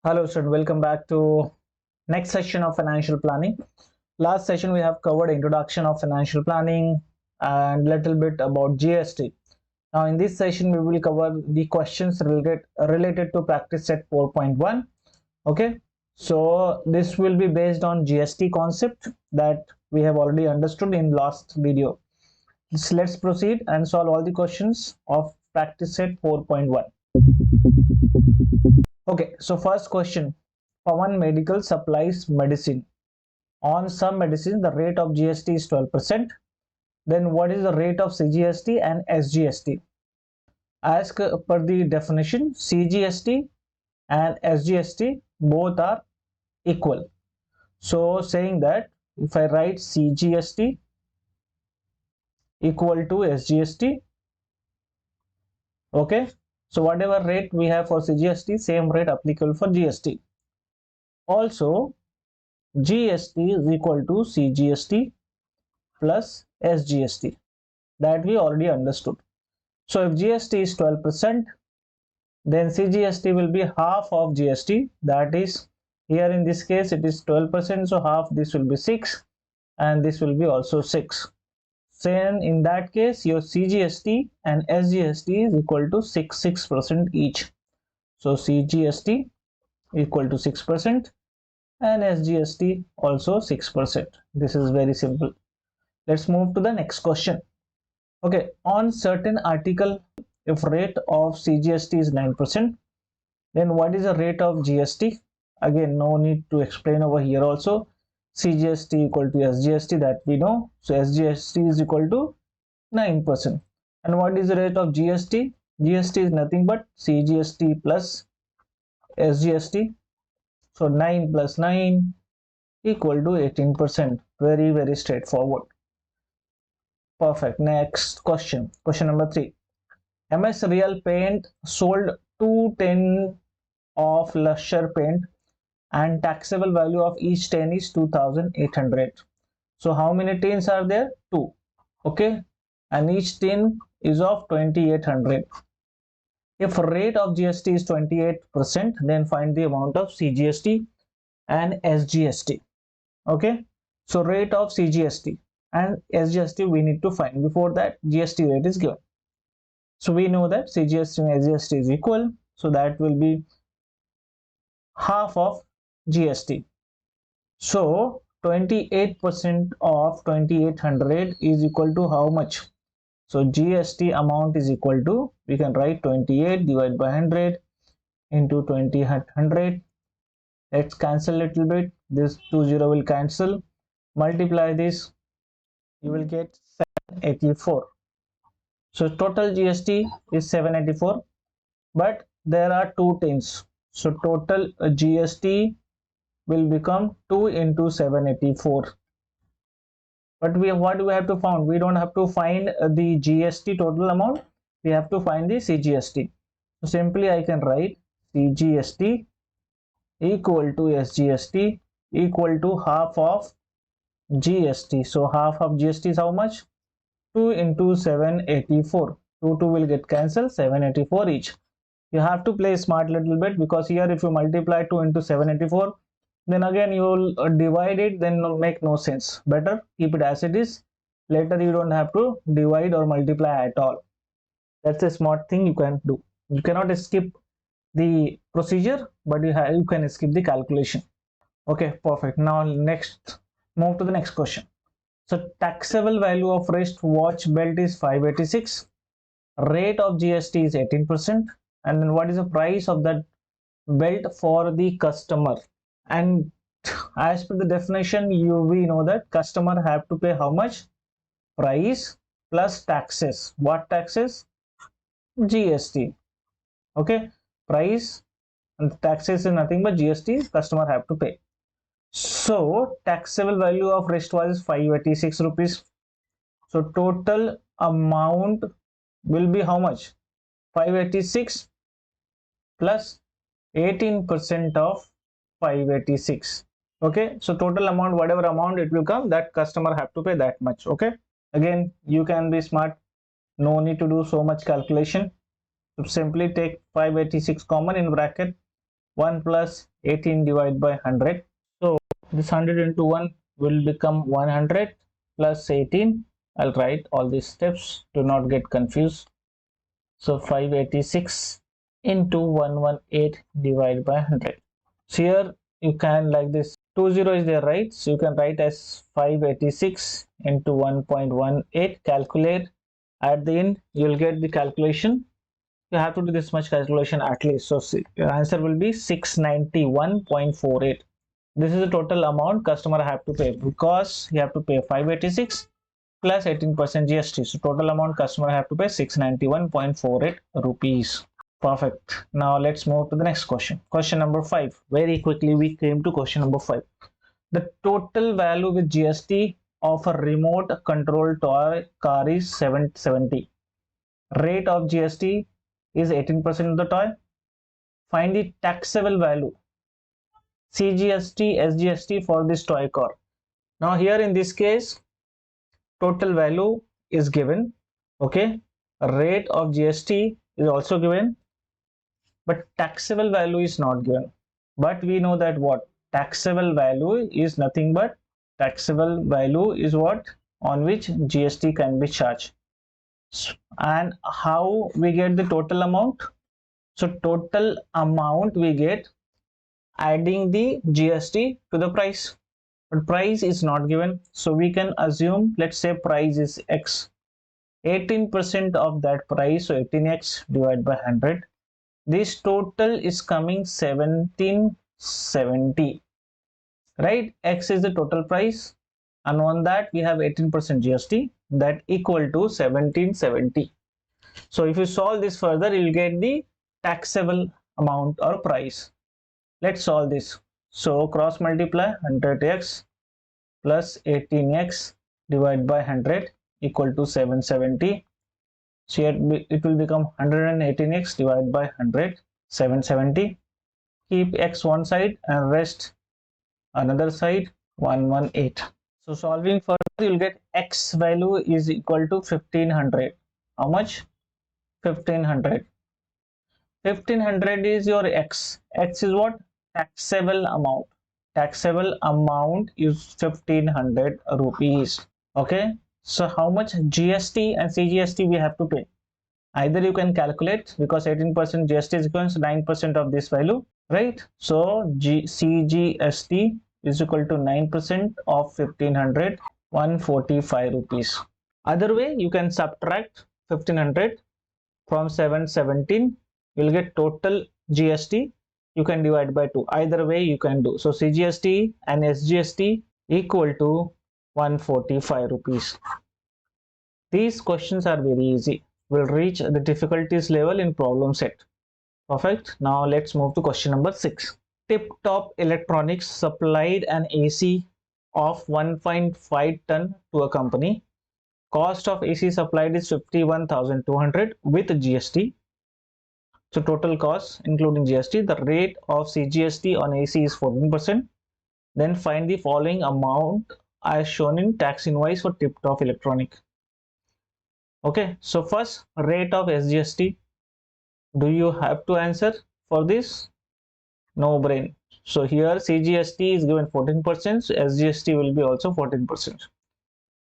Hello student, welcome back to next session of financial planning. Last session we have covered introduction of financial planning and little bit about GST. Now in this session we will cover the questions related to practice set 4.1. Okay, so this will be based on GST concept that we have already understood in last video. So let's proceed and solve all the questions of practice set 4.1. Okay, so first question. Pawan Medical supplies medicine. On some medicine, the rate of GST is 12%. Then what is the rate of CGST and SGST? As per the definition, CGST and SGST both are equal. So saying that if I write CGST equal to SGST, okay, so whatever rate we have for CGST, same rate applicable for GST. Also, GST is equal to CGST plus SGST, that we already understood. So if GST is 12%, then CGST will be half of GST, that is here in this case it is 12%, so half this will be 6 and this will be also 6. So in that case your CGST and SGST is equal to 6% each. So CGST equal to 6% and SGST also 6%. This is very simple. Let's move to the next question. Okay, on certain article, if rate of CGST is 9%, then what is the rate of GST? Again, no need to explain over here also. CGST equal to SGST, that we know. So SGST is equal to 9%. And what is the rate of GST? GST is nothing but CGST plus SGST. So 9 plus 9 equal to 18%. Very, very straightforward. Perfect. Next question. Question number 3. MS Real Paint sold 210 of Lusher paint and taxable value of each tin is 2800. So how many tins are there? 2. Okay. And each tin is of 2800. If rate of GST is 28%, then find the amount of CGST and SGST. Okay. So rate of CGST and SGST we need to find. Before that, GST rate is given. So we know that CGST and SGST is equal. So that will be half of GST. So 28% of 2800 is equal to how much? So GST amount is equal to, we can write 28 divided by 100 into 200. Let's cancel a little bit. This 20 will cancel. Multiply this, you will get 784. So total GST is 784, but there are 2 tins. So total GST will become 2 into 784. But what do we have to find? We don't have to find the GST total amount. We have to find the CGST. So simply I can write CGST equal to SGST equal to half of GST. So half of GST is how much? 2 into 784. 2 will get cancelled, 784 each. You have to play smart little bit, because here if you multiply 2 into 784, then again you will divide it, then make no sense. Better keep it as it is. Later you don't have to divide or multiply at all. That's a smart thing you can do. You cannot skip the procedure, but you can skip the calculation. Okay, perfect. Now next, move to the next question. So taxable value of wrist watch belt is 586. Rate of GST is 18%. And then what is the price of that belt for the customer? And as per the definition, we know that customer have to pay how much? Price plus taxes. What taxes? GST. Okay, price and taxes is nothing but GST customer have to pay. So taxable value of wristwatch is 586 rupees. So total amount will be how much? 586 plus 18% of 586. Okay, so total amount, whatever amount it will come, that customer have to pay that much. Okay, again you can be smart, no need to do so much calculation. So simply take 586 common in bracket, 1 plus 18 divided by 100. So this 100 into 1 will become 100 plus 18. I'll write all these steps to not get confused. So 586 into 118 divided by 100. So here you can, like this, 20 is there, right? So you can write as 586 into 1.18. Calculate. At the end you'll get the calculation. You have to do this much calculation at least. So your answer will be 691.48. This is the total amount customer have to pay, because you have to pay 586 plus 18% GST. So total amount customer have to pay 691.48 rupees. Perfect. Now let's move to the next question. Question number 5. Very quickly we came to question number 5. The total value with GST of a remote control toy car is 770. Rate of GST is 18% of the toy. Find the taxable value, CGST, SGST for this toy car. Now here in this case, total value is given. Okay. Rate of GST is also given, but taxable value is not given. But we know that what taxable value is nothing but taxable value is what on which GST can be charged. And how we get the total amount? So total amount we get adding the GST to the price, but price is not given. So we can assume, let's say price is X, 18% of that price, so 18x divided by 100. This total is coming 1770, right? X is the total price, and on that we have 18% GST, that equal to 1770. So if you solve this further, you'll get the taxable amount or price. Let's solve this. So cross multiply 100x plus 18x divided by 100 equal to 770. So it will become 118x divided by 100, 770. Keep x one side and rest another side, 118. So solving further, you'll get x value is equal to 1500. How much? 1500. 1500 is your x. X is what? Taxable amount. Taxable amount is 1500 rupees. Okay. So how much GST and CGST we have to pay? Either you can calculate, because 18% GST is equal to 9% of this value, right? So CGST is equal to 9% of 1500, 145 rupees. Other way, you can subtract 1500 from 717. You'll get total GST. You can divide by 2. Either way you can do. So CGST and SGST equal to 145 rupees. These questions are very easy. We'll reach the difficulties level in problem set. Perfect. Now let's move to question number 6. Tip Top Electronics supplied an AC of 1.5 ton to a company. Cost of AC supplied is 51,200 with GST. So total cost including GST. The rate of CGST on AC is 14%. Then find the following amount as shown in tax invoice for Tip Top Electronic. Okay, so first, rate of SGST. Do you have to answer for this? No brain. So here CGST is given 14%, so SGST will be also 14%.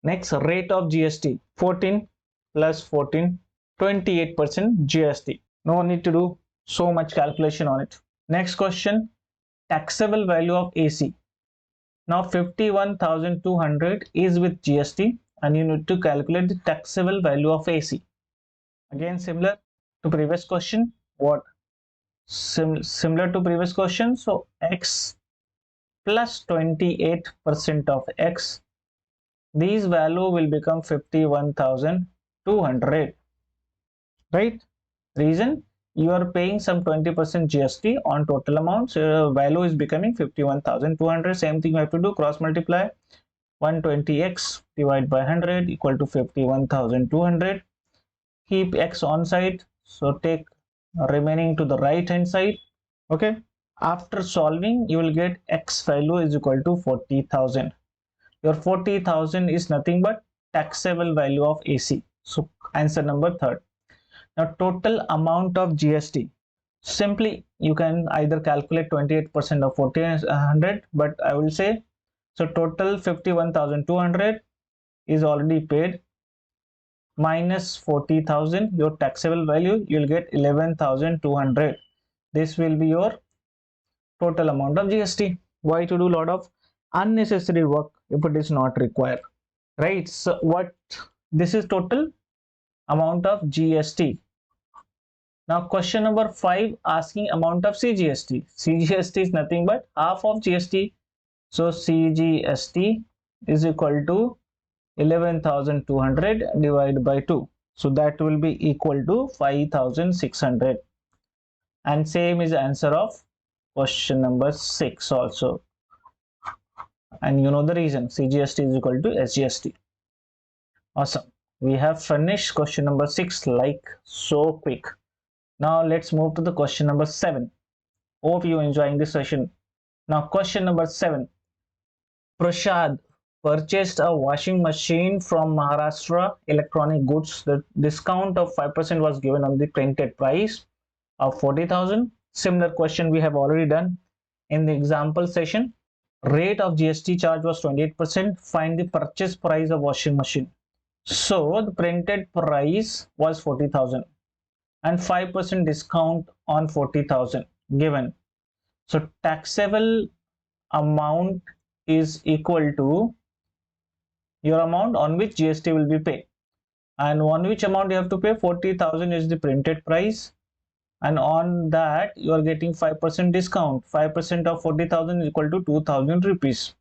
Next, rate of GST, 14 plus 14, 28% GST. No need to do so much calculation on it. Next question, taxable value of AC. Now 51,200 is with GST, and you need to calculate the taxable value of AC. Again, similar to previous question. What? Similar to previous question. So X plus 28% of X. These value will become 51,200. Right? Reason? You are paying some 20% GST on total amount. So your value is becoming 51,200. Same thing you have to do. Cross multiply 120x divided by 100 equal to 51,200. Keep x on side, so take remaining to the right hand side. Okay, after solving you will get x value is equal to 40,000. Your 40,000 is nothing but taxable value of AC. So answer number 3rd. Now total amount of GST. Simply you can either calculate 28% of 1400, but I will say, so total 51,200 is already paid, minus 40,000 your taxable value, you'll get 11,200. This will be your total amount of GST. Why to do a lot of unnecessary work if it is not required, right? So what, this is total amount of GST. Now question number 5 asking amount of CGST. CGST is nothing but half of GST. So CGST is equal to 11,200 divided by 2. So that will be equal to 5,600. And same is the answer of question number 6 also. And you know the reason, CGST is equal to SGST. Awesome. We have finished question number 6 like so quick. Now let's move to the question number 7. Hope you enjoying this session. Now question number 7. Prashad purchased a washing machine from Maharashtra Electronic Goods. The discount of 5% was given on the printed price of 40,000. Similar question we have already done in the example session. Rate of GST charge was 28%. Find the purchase price of washing machine. So the printed price was 40,000 and 5% discount on 40,000 given. So taxable amount is equal to your amount on which GST will be paid, and on which amount you have to pay, 40,000 is the printed price, and on that you are getting 5% discount. 5% of 40,000 is equal to 2,000 rupees.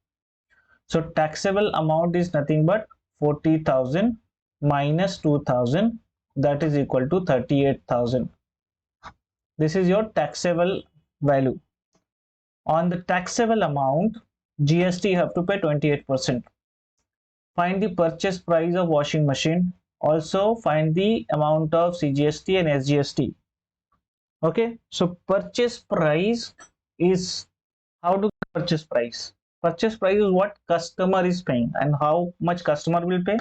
So taxable amount is nothing but 40,000 minus 2,000, that is equal to 38,000. This is your taxable value. On the taxable amount, GST you have to pay 28%. Find the purchase price of washing machine. Also find the amount of CGST and SGST. Okay, so purchase price is, how to purchase price? Purchase price is what customer is paying, and how much customer will pay.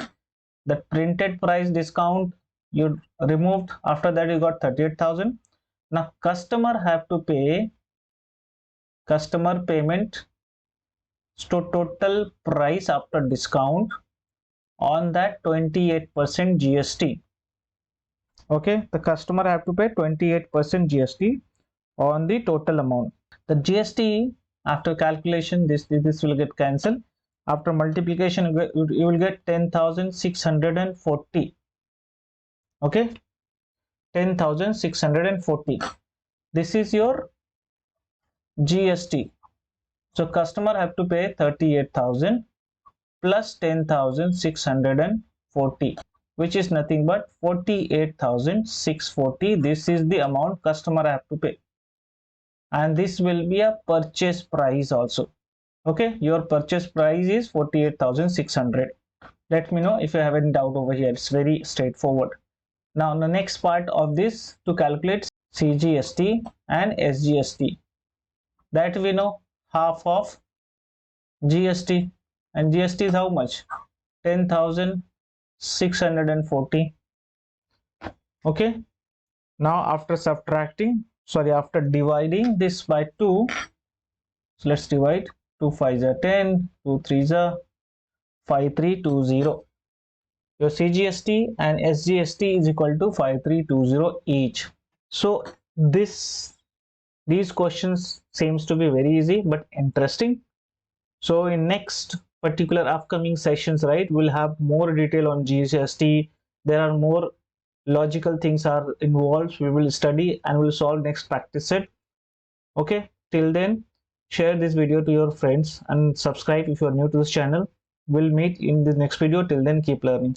The printed price discount you removed, after that you got 38,000. Now customer have to pay customer payment, so total price after discount on that 28% GST. Okay, the customer have to pay 28% GST on the total amount. The GST after calculation, this will get cancelled. After multiplication you will get 10,640. Okay, 10,640. This is your GST. So customer have to pay 38,000 plus 10,640, which is nothing but 48,640. This is the amount customer have to pay, and this will be a purchase price also. Okay, your purchase price is 48,600. Let me know if you have any doubt over here. It's very straightforward. Now the next part of this, to calculate CGST and SGST, that we know half of GST, and GST is how much? 10,640. Okay, now after after dividing this by 2, so let's divide. 2 5s are 10, 2 3s are 5320. Your CGST and SGST is equal to 5320 each. So these questions seems to be very easy but interesting. So in next particular upcoming sessions, right, we'll have more detail on GST. There are more logical things are involved. We will study and we'll solve next practice set. Okay, till then, share this video to your friends and subscribe if you are new to this channel. We'll meet in the next video. Till then, keep learning.